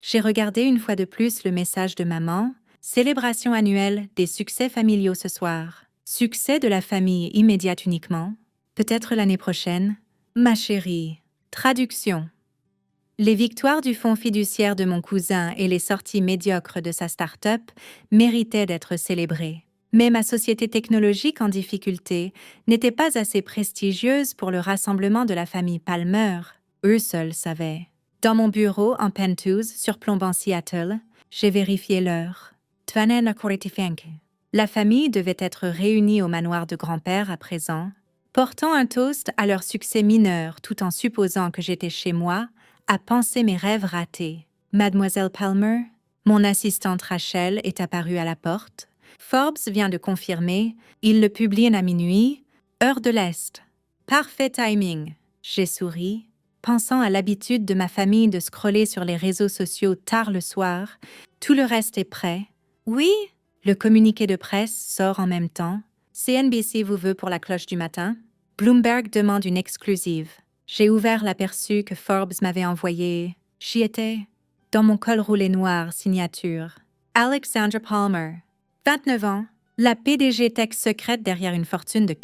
J'ai regardé une fois de plus le message de maman. Célébration annuelle des succès familiaux ce soir. Succès de la famille immédiate uniquement. Peut-être l'année prochaine. Ma chérie. Traduction. Les victoires du fonds fiduciaire de mon cousin et les sorties médiocres de sa start-up méritaient d'être célébrées. Mais ma société technologique en difficulté n'était pas assez prestigieuse pour le rassemblement de la famille Palmer. Eux seuls savaient. Dans mon bureau en penthouse surplombant Seattle, j'ai vérifié l'heure. 12:45. La famille devait être réunie au manoir de grand-père à présent, portant un toast à leur succès mineur tout en supposant que j'étais chez moi, à penser mes rêves ratés. Mademoiselle Palmer, mon assistante Rachel est apparue à la porte. Forbes vient de confirmer, il le publie à minuit, heure de l'Est. Parfait timing. J'ai souri, pensant à l'habitude de ma famille de scroller sur les réseaux sociaux tard le soir. Tout le reste est prêt. Oui? Le communiqué de presse sort en même temps. CNBC vous veut pour la cloche du matin. Bloomberg demande une exclusive. J'ai ouvert l'aperçu que Forbes m'avait envoyé. J'y étais. Dans mon col roulé noir, signature. Alexandra Palmer. 29 ans. La PDG tech secrète derrière une fortune de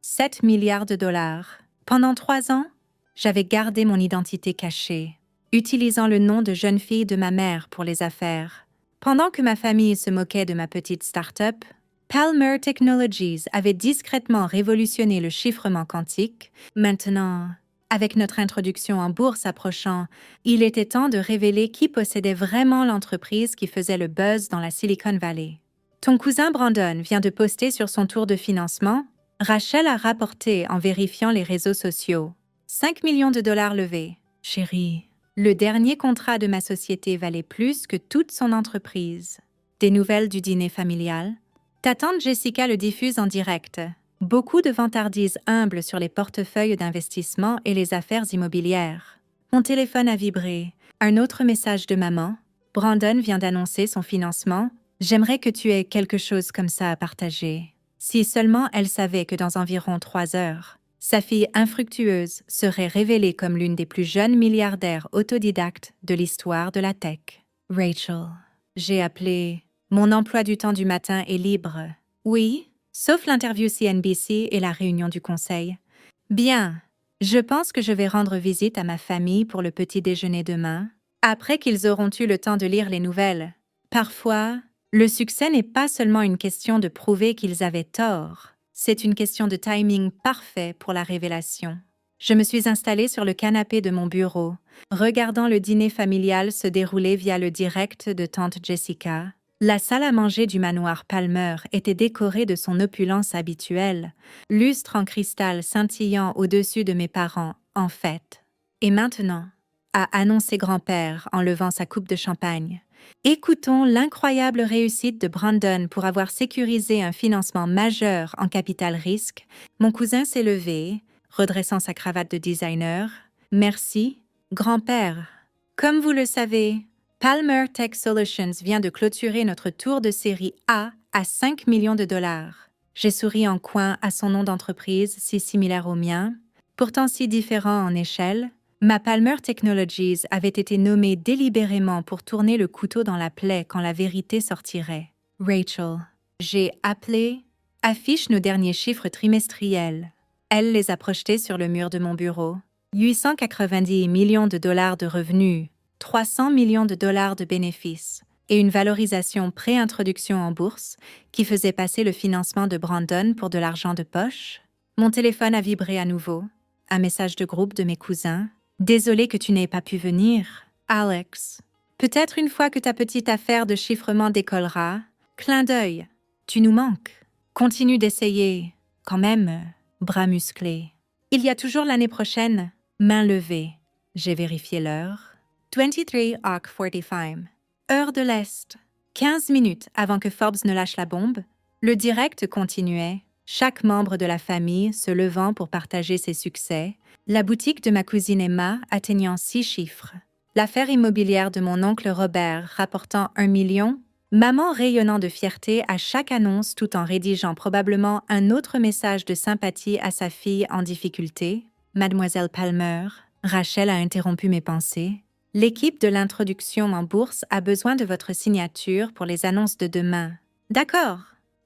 7 milliards de dollars. Pendant 3 ans, j'avais gardé mon identité cachée, utilisant le nom de jeune fille de ma mère pour les affaires. Pendant que ma famille se moquait de ma petite start-up, Palmer Technologies avait discrètement révolutionné le chiffrement quantique. Maintenant, avec notre introduction en bourse approchant, il était temps de révéler qui possédait vraiment l'entreprise qui faisait le buzz dans la Silicon Valley. Ton cousin Brandon vient de poster sur son tour de financement. Rachel a rapporté en vérifiant les réseaux sociaux. 5 millions de dollars levés. Chérie, le dernier contrat de ma société valait plus que toute son entreprise. Des nouvelles du dîner familial? Ta tante Jessica le diffuse en direct. Beaucoup de vantardises humbles sur les portefeuilles d'investissement et les affaires immobilières. Mon téléphone a vibré. Un autre message de maman. Brandon vient d'annoncer son financement. J'aimerais que tu aies quelque chose comme ça à partager. Si seulement elle savait que dans environ 3 heures, sa fille infructueuse serait révélée comme l'une des plus jeunes milliardaires autodidactes de l'histoire de la tech. Rachel. J'ai appelé. Mon emploi du temps du matin est libre. Oui, sauf l'interview CNBC et la réunion du conseil. Bien. Je pense que je vais rendre visite à ma famille pour le petit déjeuner demain, après qu'ils auront eu le temps de lire les nouvelles. Parfois, le succès n'est pas seulement une question de prouver qu'ils avaient tort, c'est une question de timing parfait pour la révélation. Je me suis installée sur le canapé de mon bureau, regardant le dîner familial se dérouler via le direct de tante Jessica. La salle à manger du manoir Palmer était décorée de son opulence habituelle, lustre en cristal scintillant au-dessus de mes parents, en fait. Et maintenant, a annoncé grand-père en levant sa coupe de champagne. Écoutons l'incroyable réussite de Brandon pour avoir sécurisé un financement majeur en capital risque. Mon cousin s'est levé, redressant sa cravate de designer. Merci, grand-père. Comme vous le savez, Palmer Tech Solutions vient de clôturer notre tour de série A à 5 millions de dollars. J'ai souri en coin à son nom d'entreprise si similaire au mien, pourtant si différent en échelle. Ma Palmer Technologies avait été nommée délibérément pour tourner le couteau dans la plaie quand la vérité sortirait. Rachel, j'ai appelé, affiche nos derniers chiffres trimestriels. Elle les a projetés sur le mur de mon bureau. 890 millions de dollars de revenus, 300 millions de dollars de bénéfices et une valorisation pré-introduction en bourse qui faisait passer le financement de Brandon pour de l'argent de poche. Mon téléphone a vibré à nouveau. Un message de groupe de mes cousins. Désolé que tu n'aies pas pu venir, Alex. Peut-être une fois que ta petite affaire de chiffrement décollera. Clin d'œil. Tu nous manques. Continue d'essayer. Quand même, bras musclés. Il y a toujours l'année prochaine. Main levée. J'ai vérifié l'heure. 23:45. Heure de l'Est. 15 minutes avant que Forbes ne lâche la bombe, le direct continuait, chaque membre de la famille se levant pour partager ses succès, la boutique de ma cousine Emma atteignant 6 chiffres, l'affaire immobilière de mon oncle Robert rapportant 1 million, maman rayonnant de fierté à chaque annonce tout en rédigeant probablement un autre message de sympathie à sa fille en difficulté, Mademoiselle Palmer. Rachel a interrompu mes pensées. L'équipe de l'introduction en bourse a besoin de votre signature pour les annonces de demain. D'accord.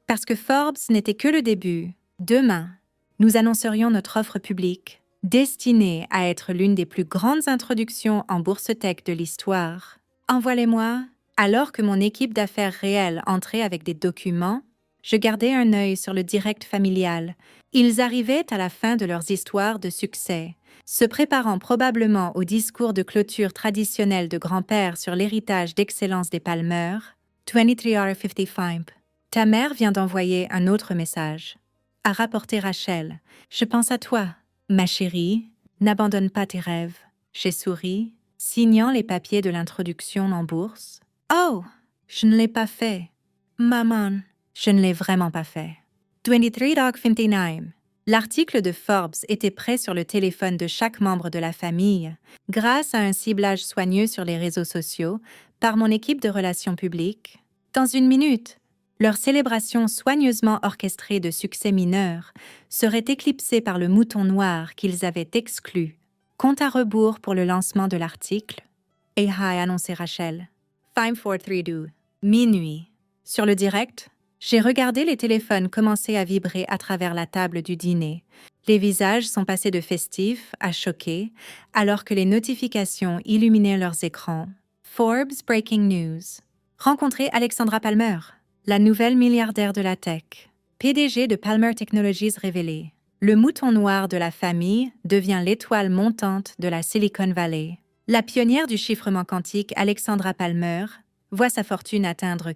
Parce que Forbes n'était que le début. Demain, nous annoncerions notre offre publique, destinée à être l'une des plus grandes introductions en bourse tech de l'histoire. Envoie-les-moi. Alors que mon équipe d'affaires réelle entrait avec des documents, je gardais un œil sur le direct familial. Ils arrivaient à la fin de leurs histoires de succès, se préparant probablement au discours de clôture traditionnel de grand-père sur l'héritage d'excellence des Palmer. 23R55. Ta mère vient d'envoyer un autre message. A rapporté Rachel. Je pense à toi, ma chérie. N'abandonne pas tes rêves. J'ai souri, signant les papiers de l'introduction en bourse. Oh, je ne l'ai pas fait. Maman, je ne l'ai vraiment pas fait. 23Dog59. L'article de Forbes était prêt sur le téléphone de chaque membre de la famille, grâce à un ciblage soigneux sur les réseaux sociaux par mon équipe de relations publiques. Dans une minute, leur célébration soigneusement orchestrée de succès mineurs serait éclipsée par le mouton noir qu'ils avaient exclu. Compte à rebours pour le lancement de l'article. Hey hi, annonçait Rachel. 5432. Minuit. Sur le direct, j'ai regardé les téléphones commencer à vibrer à travers la table du dîner. Les visages sont passés de festifs à choqués, alors que les notifications illuminaient leurs écrans. Forbes Breaking News. Rencontrer Alexandra Palmer, la nouvelle milliardaire de la tech. PDG de Palmer Technologies révélé. Le mouton noir de la famille devient l'étoile montante de la Silicon Valley. La pionnière du chiffrement quantique Alexandra Palmer voit sa fortune atteindre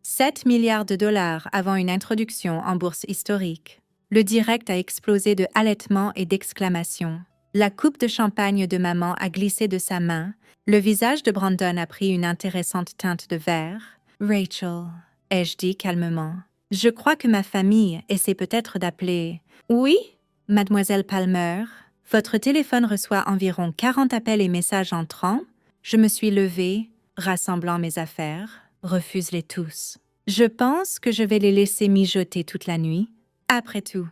7 milliards de dollars avant une introduction en bourse historique. Le direct a explosé de halètements et d'exclamations. La coupe de champagne de maman a glissé de sa main. Le visage de Brandon a pris une intéressante teinte de vert. Rachel, ai-je dit calmement. Je crois que ma famille essaie peut-être d'appeler. Oui, mademoiselle Palmer. Votre téléphone reçoit environ 40 appels et messages entrants. Je me suis levée, rassemblant mes affaires. Refuse-les tous. Je pense que je vais les laisser mijoter toute la nuit. Après tout,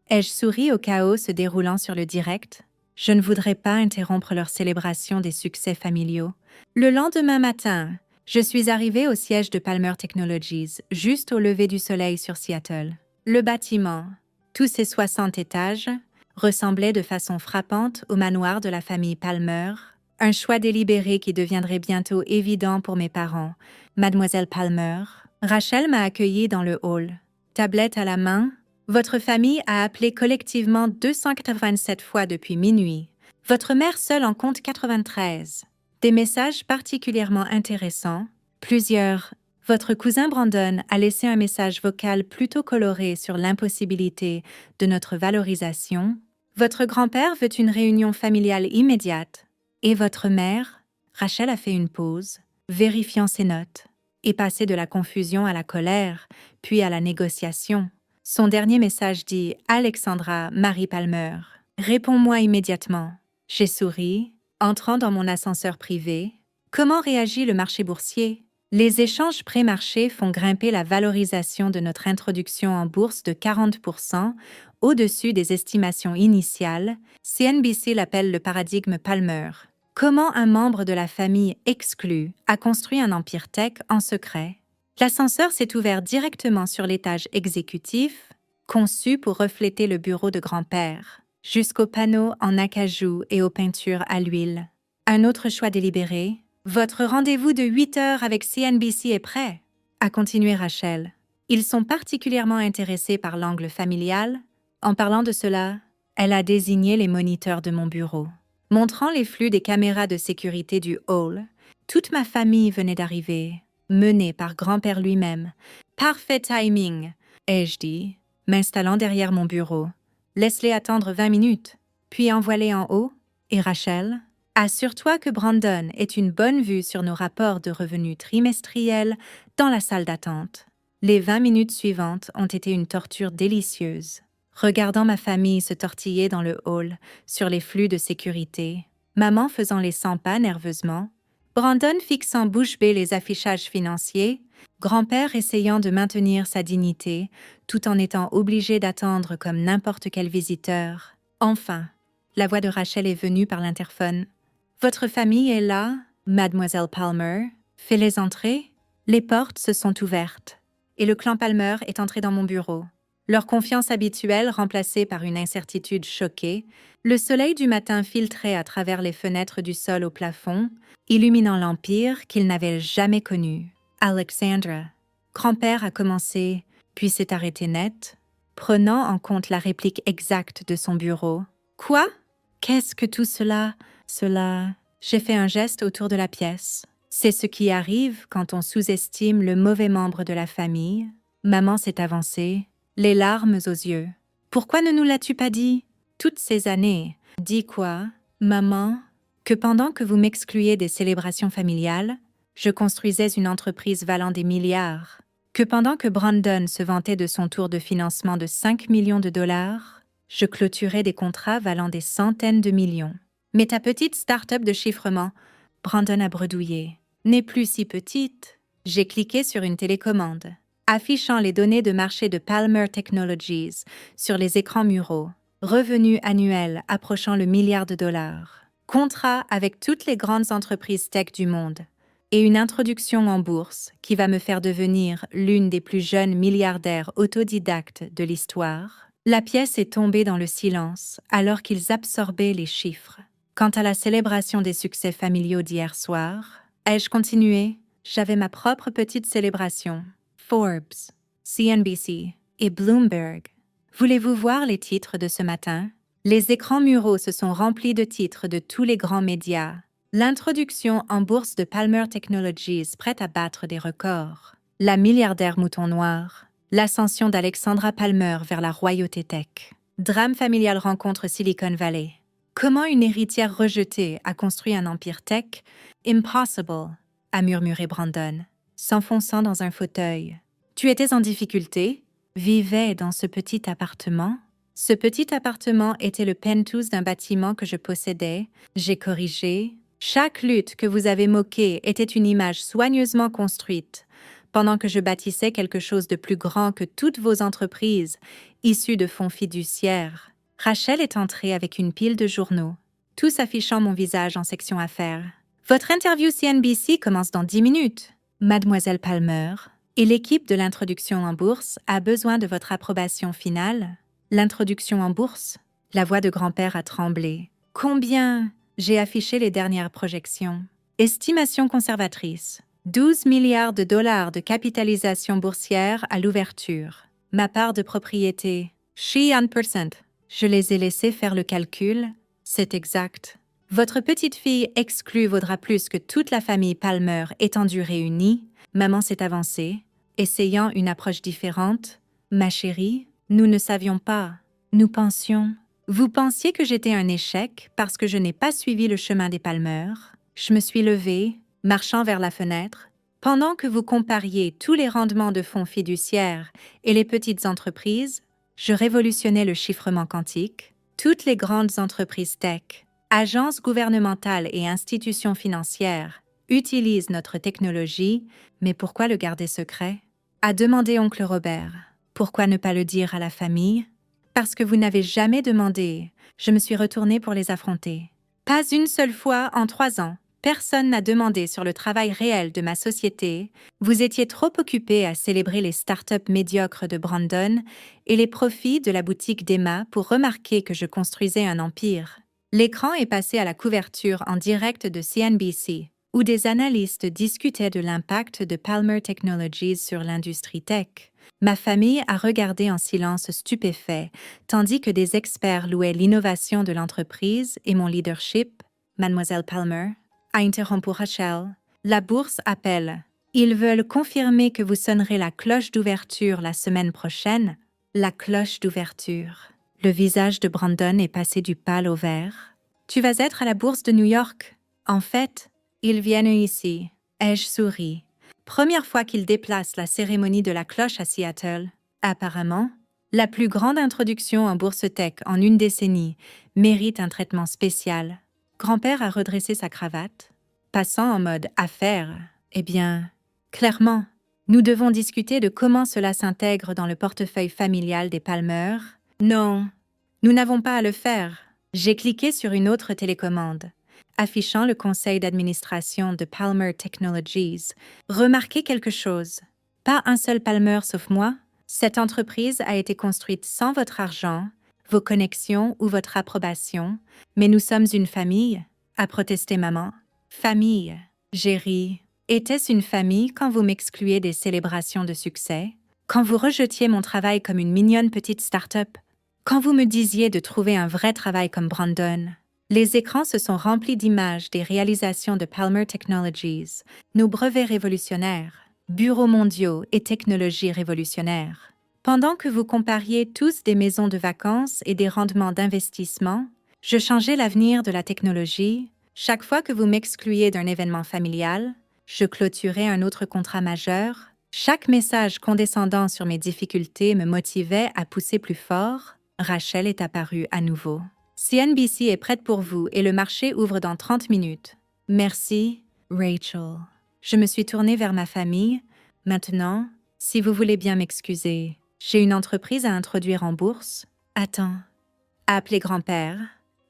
ai-je souri au chaos se déroulant sur le direct? Je ne voudrais pas interrompre leur célébration des succès familiaux. Le lendemain matin, je suis arrivée au siège de Palmer Technologies, juste au lever du soleil sur Seattle. Le bâtiment, tous ses 60 étages, ressemblait de façon frappante au manoir de la famille Palmer, un choix délibéré qui deviendrait bientôt évident pour mes parents. Mademoiselle Palmer, Rachel m'a accueillie dans le hall. Tablette à la main, votre famille a appelé collectivement 287 fois depuis minuit. Votre mère seule en compte 93. Des messages particulièrement intéressants. Plusieurs. Votre cousin Brandon a laissé un message vocal plutôt coloré sur l'impossibilité de notre valorisation. Votre grand-père veut une réunion familiale immédiate. Et votre mère, Rachel a fait une pause, vérifiant ses notes, et passé de la confusion à la colère, puis à la négociation. Son dernier message dit « Alexandra, Marie Palmer, réponds-moi immédiatement. » J'ai souri, entrant dans mon ascenseur privé. Comment réagit le marché boursier? Les échanges pré-marché font grimper la valorisation de notre introduction en bourse de 40%, au-dessus des estimations initiales. CNBC l'appelle le paradigme Palmer. Comment un membre de la famille exclu a construit un empire tech en secret? L'ascenseur s'est ouvert directement sur l'étage exécutif, conçu pour refléter le bureau de grand-père, jusqu'aux panneaux en acajou et aux peintures à l'huile. Un autre choix délibéré. Votre rendez-vous de 8 heures avec CNBC est prêt, a continué Rachel. Ils sont particulièrement intéressés par l'angle familial. En parlant de cela, elle a désigné les moniteurs de mon bureau. Montrant les flux des caméras de sécurité du hall, toute ma famille venait d'arriver, menée par grand-père lui-même. Parfait timing, ai-je dit, m'installant derrière mon bureau. Laisse-les attendre 20 minutes, puis envoie-les en haut. Et Rachel, assure-toi que Brandon ait une bonne vue sur nos rapports de revenus trimestriels dans la salle d'attente. Les 20 minutes suivantes ont été une torture délicieuse. Regardant ma famille se tortiller dans le hall, sur les flux de sécurité, maman faisant les 100 pas nerveusement, Brandon fixant bouche bée les affichages financiers, grand-père essayant de maintenir sa dignité, tout en étant obligé d'attendre comme n'importe quel visiteur. Enfin, la voix de Rachel est venue par l'interphone. Votre famille est là, Mademoiselle Palmer. Fais-les entrer. Les portes se sont ouvertes, et le clan Palmer est entré dans mon bureau. Leur confiance habituelle remplacée par une incertitude choquée, le soleil du matin filtrait à travers les fenêtres du sol au plafond, illuminant l'empire qu'ils n'avaient jamais connu. Alexandra. Grand-père a commencé, puis s'est arrêté net, prenant en compte la réplique exacte de son bureau. Quoi? Qu'est-ce que tout cela? J'ai fait un geste autour de la pièce. C'est ce qui arrive quand on sous-estime le mauvais membre de la famille. Maman s'est avancée, les larmes aux yeux. Pourquoi ne nous l'as-tu pas dit? Toutes ces années. Dis quoi, maman? Que pendant que vous m'excluiez des célébrations familiales, je construisais une entreprise valant des milliards. Que pendant que Brandon se vantait de son tour de financement de 5 millions de dollars, je clôturais des contrats valant des centaines de millions. Mais ta petite start-up de chiffrement, Brandon a bredouillé, n'est plus si petite. J'ai cliqué sur une télécommande, affichant les données de marché de Palmer Technologies sur les écrans muraux. Revenus annuels approchant le milliard de dollars. Contrat avec toutes les grandes entreprises tech du monde. Et une introduction en bourse qui va me faire devenir l'une des plus jeunes milliardaires autodidactes de l'histoire. La pièce est tombée dans le silence alors qu'ils absorbaient les chiffres. Quant à la célébration des succès familiaux d'hier soir, ai-je continué? J'avais ma propre petite célébration. Forbes, CNBC et Bloomberg. Voulez-vous voir les titres de ce matin? Les écrans muraux se sont remplis de titres de tous les grands médias. L'introduction en bourse de Palmer Technologies prête à battre des records. La milliardaire mouton noir. L'ascension d'Alexandra Palmer vers la royauté tech. Drame familial rencontre Silicon Valley. Comment une héritière rejetée a construit un empire tech? Impossible, a murmuré Brandon, s'enfonçant dans un fauteuil. Tu étais en difficulté? Vivais dans ce petit appartement? Ce petit appartement était le penthouse d'un bâtiment que je possédais. J'ai corrigé. Chaque lutte que vous avez moquée était une image soigneusement construite, pendant que je bâtissais quelque chose de plus grand que toutes vos entreprises, issues de fonds fiduciaires. Rachel est entrée avec une pile de journaux, tous affichant mon visage en section affaires. Votre interview CNBC commence dans 10 minutes. Mademoiselle Palmer et l'équipe de l'introduction en bourse a besoin de votre approbation finale. L'introduction en bourse? La voix de grand-père a tremblé. Combien? J'ai affiché les dernières projections. Estimation conservatrice. 12 milliards de dollars de capitalisation boursière à l'ouverture. Ma part de propriété. 1%. Je les ai laissés faire le calcul. C'est exact. Votre petite fille exclue vaudra plus que toute la famille Palmer étendue réunie. Maman s'est avancée, essayant une approche différente. Ma chérie, nous ne savions pas. Nous pensions. Vous pensiez que j'étais un échec parce que je n'ai pas suivi le chemin des Palmer. Je me suis levée, marchant vers la fenêtre. Pendant que vous compariez tous les rendements de fonds fiduciaires et les petites entreprises, je révolutionnais le chiffrement quantique. Toutes les grandes entreprises tech, agences gouvernementales et institutions financières utilisent notre technologie, mais pourquoi le garder secret? A demandé oncle Robert. Pourquoi ne pas le dire à la famille? Parce que vous n'avez jamais demandé. Je me suis retournée pour les affronter. Pas une seule fois en 3 ans. Personne n'a demandé sur le travail réel de ma société. Vous étiez trop occupés à célébrer les startups médiocres de Brandon et les profits de la boutique d'Emma pour remarquer que je construisais un empire. L'écran est passé à la couverture en direct de CNBC, où des analystes discutaient de l'impact de Palmer Technologies sur l'industrie tech. Ma famille a regardé en silence stupéfait, tandis que des experts louaient l'innovation de l'entreprise et mon leadership. Mademoiselle Palmer a interrompu Rachel. La bourse appelle. Ils veulent confirmer que vous sonnerez la cloche d'ouverture la semaine prochaine. La cloche d'ouverture. Le visage de Brandon est passé du pâle au vert. Tu vas être à la bourse de New York. En fait, ils viennent ici. Ai-je souri. Première fois qu'ils déplacent la cérémonie de la cloche à Seattle. Apparemment, la plus grande introduction en bourse tech en une décennie mérite un traitement spécial. Grand-père a redressé sa cravate, passant en mode affaires. Eh bien, clairement, nous devons discuter de comment cela s'intègre dans le portefeuille familial des Palmer. Non, nous n'avons pas à le faire. J'ai cliqué sur une autre télécommande, affichant le conseil d'administration de Palmer Technologies. Remarquez quelque chose. Pas un seul Palmer sauf moi. Cette entreprise a été construite sans votre argent, vos connexions ou votre approbation, mais nous sommes une famille, a protesté maman. Famille, j'ai ri. Était-ce une famille quand vous m'excluez des célébrations de succès? Quand vous rejetiez mon travail comme une mignonne petite start-up? Quand vous me disiez de trouver un vrai travail comme Brandon? Les écrans se sont remplis d'images des réalisations de Palmer Technologies, nos brevets révolutionnaires, bureaux mondiaux et technologies révolutionnaires. Pendant que vous compariez tous des maisons de vacances et des rendements d'investissement, je changeais l'avenir de la technologie. Chaque fois que vous m'excluiez d'un événement familial, je clôturais un autre contrat majeur. Chaque message condescendant sur mes difficultés me motivait à pousser plus fort. Rachel est apparue à nouveau. CNBC est prête pour vous et le marché ouvre dans 30 minutes. Merci, Rachel. Je me suis tournée vers ma famille. Maintenant, si vous voulez bien m'excuser, j'ai une entreprise à introduire en bourse. Attends. Appelez grand-père.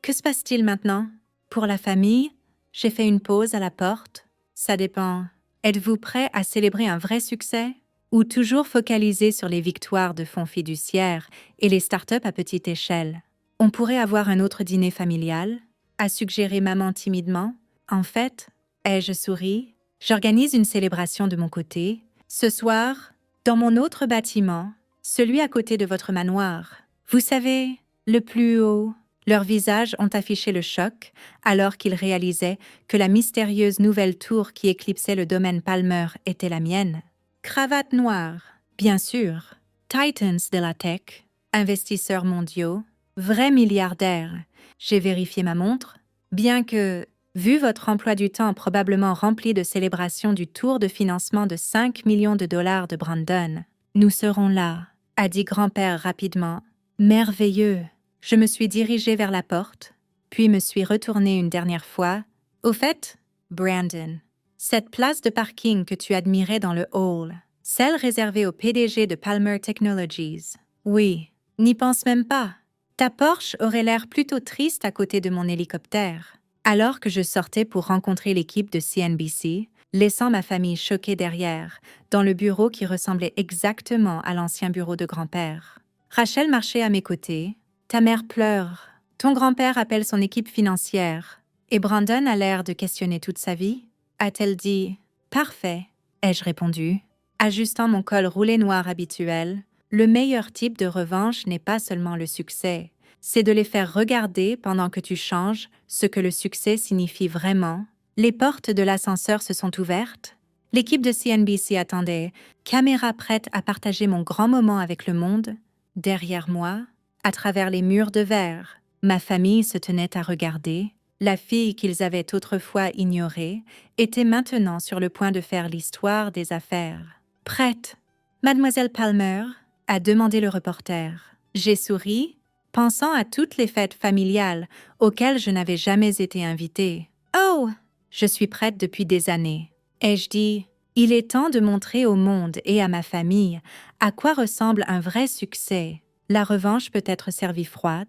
Que se passe-t-il maintenant? Pour la famille, j'ai fait une pause à la porte. Ça dépend. Êtes-vous prêt à célébrer un vrai succès? Ou toujours focalisé sur les victoires de fonds fiduciaires et les startups à petite échelle? On pourrait avoir un autre dîner familial? A suggéré maman timidement. En fait, ai-je souri? J'organise une célébration de mon côté. Ce soir, dans mon autre bâtiment, celui à côté de votre manoir. Vous savez, le plus haut. Leurs visages ont affiché le choc alors qu'ils réalisaient que la mystérieuse nouvelle tour qui éclipsait le domaine Palmer était la mienne. Cravate noire, bien sûr. Titans de la tech, investisseurs mondiaux, vrais milliardaires. J'ai vérifié ma montre. Bien que, vu votre emploi du temps probablement rempli de célébrations du tour de financement de 5 millions de dollars de Brandon, nous serons là, a dit grand-père rapidement. Merveilleux. Je me suis dirigée vers la porte, puis me suis retournée une dernière fois. Au fait, Brandon, cette place de parking que tu admirais dans le hall, celle réservée au PDG de Palmer Technologies. Oui, n'y pense même pas. Ta Porsche aurait l'air plutôt triste à côté de mon hélicoptère. Alors que je sortais pour rencontrer l'équipe de CNBC, laissant ma famille choquée derrière, dans le bureau qui ressemblait exactement à l'ancien bureau de grand-père. Rachel marchait à mes côtés. Ta mère pleure. Ton grand-père appelle son équipe financière. Et Brandon a l'air de questionner toute sa vie. A-t-elle dit « Parfait », ai-je répondu, ajustant mon col roulé noir habituel. Le meilleur type de revanche n'est pas seulement le succès, c'est de les faire regarder pendant que tu changes ce que le succès signifie vraiment. Les portes de l'ascenseur se sont ouvertes. L'équipe de CNBC attendait, caméra prête à partager mon grand moment avec le monde. Derrière moi, à travers les murs de verre, ma famille se tenait à regarder. La fille qu'ils avaient autrefois ignorée était maintenant sur le point de faire l'histoire des affaires. « Prête, Mademoiselle Palmer ?» a demandé le reporter. J'ai souri, pensant à toutes les fêtes familiales auxquelles je n'avais jamais été invitée. « Oh, je suis prête depuis des années. » Ai-je dit, il est temps de montrer au monde et à ma famille à quoi ressemble un vrai succès. La revanche peut être servie froide,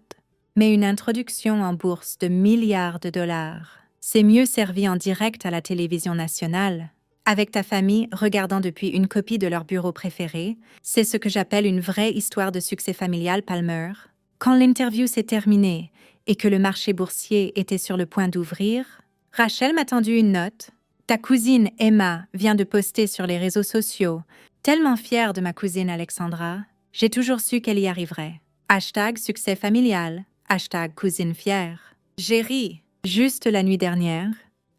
mais une introduction en bourse de milliards de dollars, c'est mieux servi en direct à la télévision nationale. Avec ta famille regardant depuis une copie de leur bureau préféré, c'est ce que j'appelle une vraie histoire de succès familial Palmer. Quand l'interview s'est terminée et que le marché boursier était sur le point d'ouvrir, Rachel m'a tendu une note. Ta cousine Emma vient de poster sur les réseaux sociaux. Tellement fière de ma cousine Alexandra, j'ai toujours su qu'elle y arriverait. Hashtag succès familial. Hashtag cousine fière. J'ai ri. Juste la nuit dernière,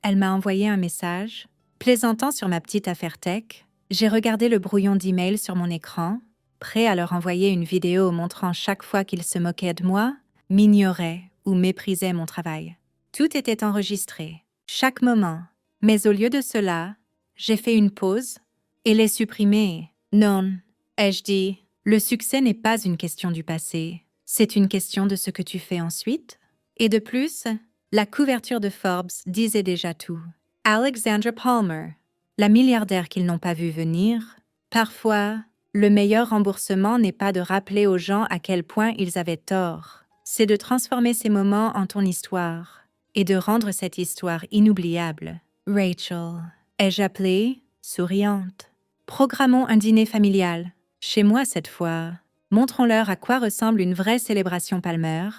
elle m'a envoyé un message. Plaisantant sur ma petite affaire tech, j'ai regardé le brouillon d'email sur mon écran, prêt à leur envoyer une vidéo montrant chaque fois qu'ils se moquaient de moi, m'ignoraient ou méprisaient mon travail. Tout était enregistré, chaque moment. Mais au lieu de cela, j'ai fait une pause et l'ai supprimé. Non, ai-je dit, le succès n'est pas une question du passé, c'est une question de ce que tu fais ensuite. Et de plus, la couverture de Forbes disait déjà tout. Alexandra Palmer, la milliardaire qu'ils n'ont pas vu venir. Parfois, le meilleur remboursement n'est pas de rappeler aux gens à quel point ils avaient tort, c'est de transformer ces moments en ton histoire. et de rendre cette histoire inoubliable. Rachel. Ai-je appelé? Souriante. Programmons un dîner familial. Chez moi cette fois. Montrons-leur à quoi ressemble une vraie célébration Palmer.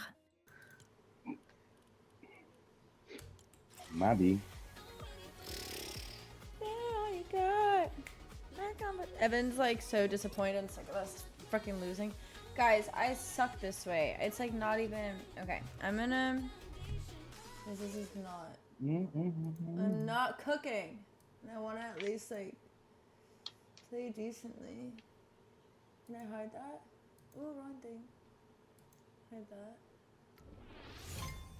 Maybe. Evan's like so disappointed and sick of us fucking losing. Guys, I suck this way. It's like not even okay. I'm gonna. This is not. I'm not cooking. I want to at least like play decently. Can I hide that? Ooh, wrong thing. Hide that.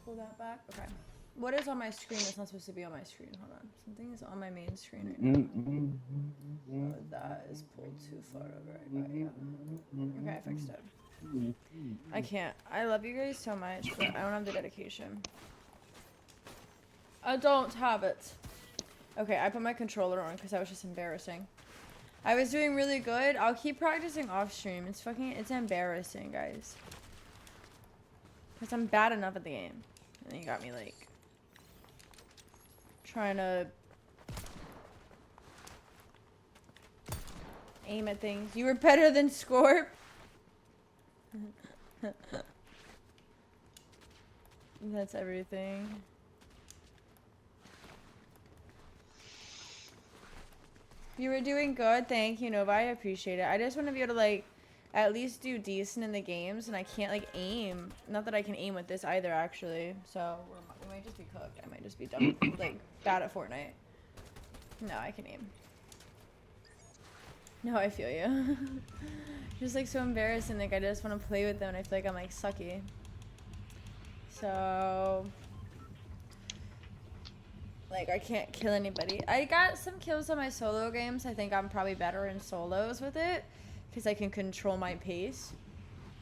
Pull that back. Okay. What is on my screen that's not supposed to be on my screen? Hold on. Something is on my main screen right now. Oh, that is pulled too far over. I got you. Okay, I fixed it. I can't. I love you guys so much, but I don't have the dedication. I don't have it. Okay, I put my controller on because that was just embarrassing. I was doing really good. I'll keep practicing off stream. It's embarrassing, guys. Because I'm bad enough at the game. And then you got me like trying to aim at things. You were better than Scorp. That's everything. You were doing good. Thank you, Nova. I appreciate it. I just want to be able to like at least do decent in the games, and I can't like aim. Not that I can aim with this either, actually. So we might just be cooked. I might just be done like bad at Fortnite. No, I can aim. No, I feel you. Just like so embarrassing. Like I just want to play with them, and I feel like I'm like sucky. So like I can't kill anybody. I got some kills on my solo games. I think I'm probably better in solos with it because I can control my pace.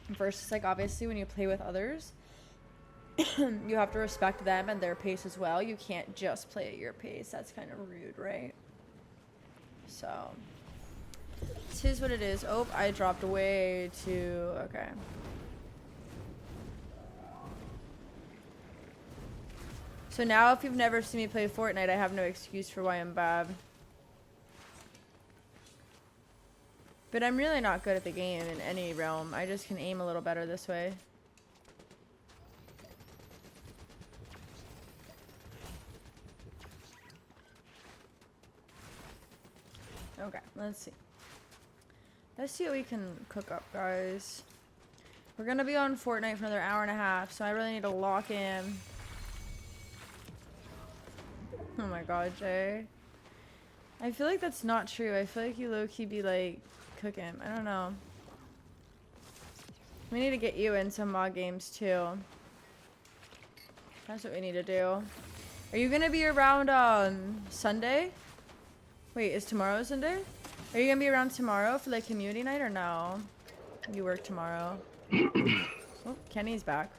Versus like obviously when you play with others, you have to respect them and their pace as well. You can't just play at your pace. That's kind of rude, right? So this is what it is. Oh, I dropped way too. Okay. So now if you've never seen me play Fortnite, I have no excuse for why I'm bad. But I'm really not good at the game in any realm. I just can aim a little better this way. Okay, let's see. Let's see what we can cook up, guys. We're gonna be on Fortnite for another hour and a half, so I really need to lock in. Oh my god, Jay. I feel like that's not true. I feel like you low-key be like cooking. I don't know. We need to get you in some mod games too. That's what we need to do. Are you gonna be around Sunday? Wait, is tomorrow Sunday? Are you gonna be around tomorrow for like community night or no? You work tomorrow. Oh, Kenny's back.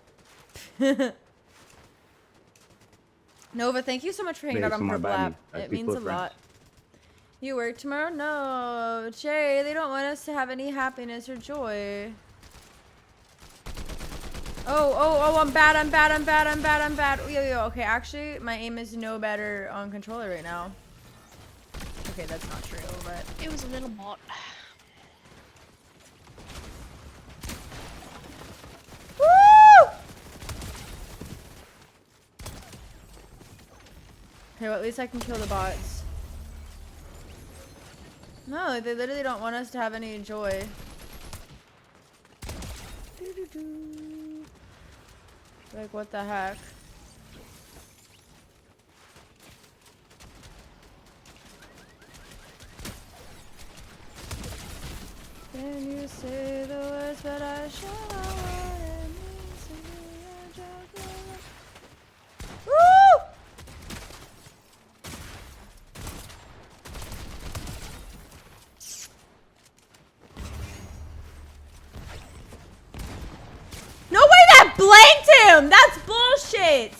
Nova, thank you so much for hanging out on Purple App. It means a lot. You work tomorrow? No, Jay, they don't want us to have any happiness or joy. Oh, I'm bad. Yo, okay, actually, my aim is no better on controller right now. Okay, that's not true, but... It was a little bot. Woo! Okay, well, at least I can kill the bots. No, they literally don't want us to have any joy. Like, what the heck? Can you say the words, but I shall not what it means to be a joke. Woo! No way that blanked him! That's bullshit!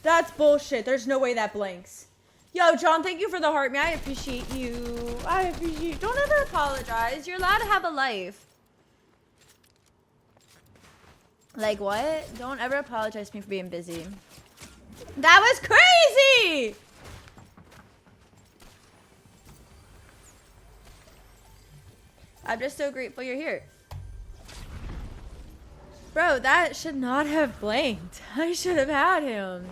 That's bullshit. There's no way that blanks. Yo, John, thank you for the heart, man. I appreciate you. I appreciate you. Don't ever apologize. You're allowed to have a life. Like what? Don't ever apologize to me for being busy. That was crazy! I'm just so grateful you're here. Bro, that should not have blanked. I should have had him.